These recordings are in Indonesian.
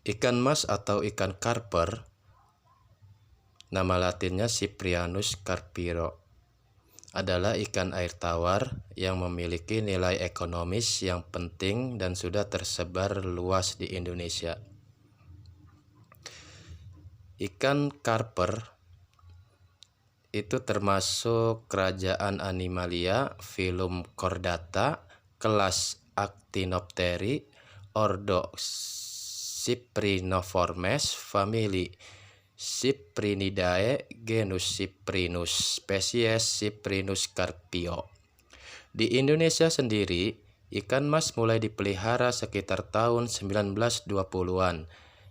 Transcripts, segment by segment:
Ikan mas atau ikan karper, nama latinnya Cyprianus carpiro, adalah ikan air tawar yang memiliki nilai ekonomis yang penting dan sudah tersebar luas di Indonesia. Ikan karper itu termasuk kerajaan Animalia, filum Chordata, kelas Actinopteri, ordo Cypriniformes, famili Cyprinidae, genus Cyprinus, spesies Cyprinus carpio. Di Indonesia sendiri, ikan mas mulai dipelihara sekitar tahun 1920-an.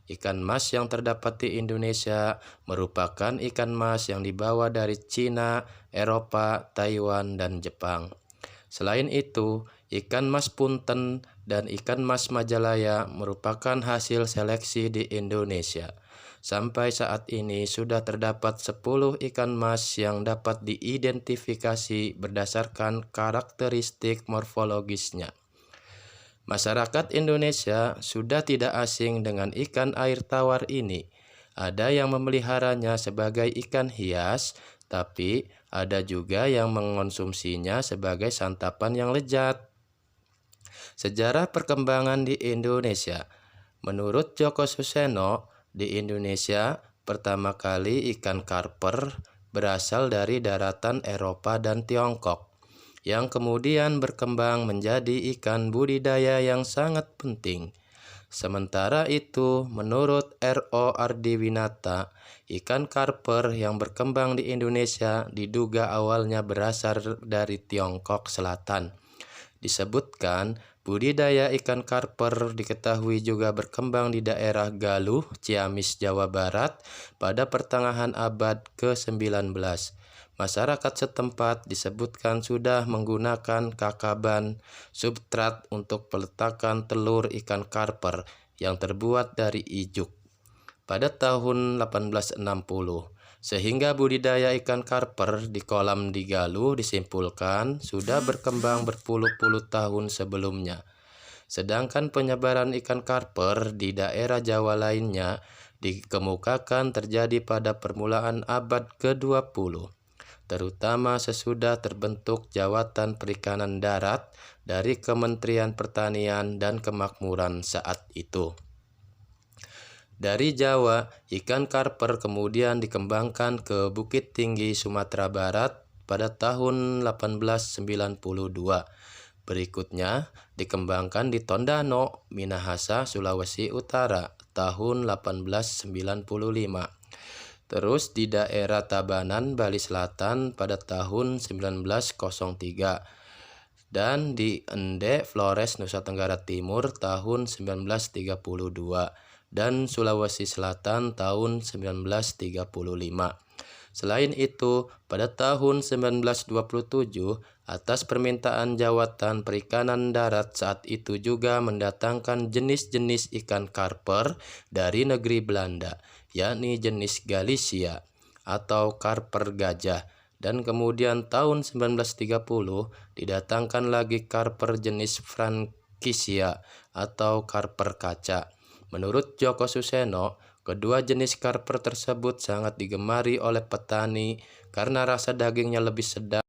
Ikan mas yang terdapat di Indonesia merupakan ikan mas yang dibawa dari Cina, Eropa, Taiwan, dan Jepang. Selain itu, ikan mas punten dan ikan mas Majalaya merupakan hasil seleksi di Indonesia. Sampai saat ini sudah terdapat 10 ikan mas yang dapat diidentifikasi berdasarkan karakteristik morfologisnya. Masyarakat Indonesia sudah tidak asing dengan ikan air tawar ini. Ada yang memeliharanya sebagai ikan hias, tapi ada juga yang mengonsumsinya sebagai santapan yang lezat. Sejarah perkembangan di Indonesia. Menurut Djoko Suseno, di Indonesia pertama kali ikan karper berasal dari daratan Eropa dan Tiongkok, yang kemudian berkembang menjadi ikan budidaya yang sangat penting. Sementara itu, menurut R.O. Ardiwinata, ikan karper yang berkembang di Indonesia diduga awalnya berasal dari Tiongkok Selatan. Disebutkan, budidaya ikan karper diketahui juga berkembang di daerah Galuh, Ciamis, Jawa Barat pada pertengahan abad ke-19. Masyarakat setempat disebutkan sudah menggunakan kakaban substrat untuk peletakan telur ikan karper yang terbuat dari ijuk pada tahun 1860, sehingga budidaya ikan karper di kolam di Galuh disimpulkan sudah berkembang berpuluh-puluh tahun sebelumnya. Sedangkan penyebaran ikan karper di daerah Jawa lainnya dikemukakan terjadi pada permulaan abad ke-20. Terutama sesudah terbentuk Jawatan Perikanan Darat dari Kementerian Pertanian dan Kemakmuran saat itu. Dari Jawa, ikan karper kemudian dikembangkan ke Bukit Tinggi, Sumatera Barat pada tahun 1892. Berikutnya dikembangkan di Tondano, Minahasa, Sulawesi Utara tahun 1895. Terus di daerah Tabanan, Bali Selatan pada tahun 1903. Dan di Ende, Flores, Nusa Tenggara Timur tahun 1932. Dan Sulawesi Selatan tahun 1935. Selain itu, pada tahun 1927, atas permintaan Jawatan Perikanan Darat saat itu juga mendatangkan jenis-jenis ikan karper dari negeri Belanda, yakni jenis Galicia atau karper gajah, dan kemudian tahun 1930 didatangkan lagi karper jenis Frankisia atau karper kaca. Menurut Djoko Suseno, kedua jenis karper tersebut sangat digemari oleh petani karena rasa dagingnya lebih sedap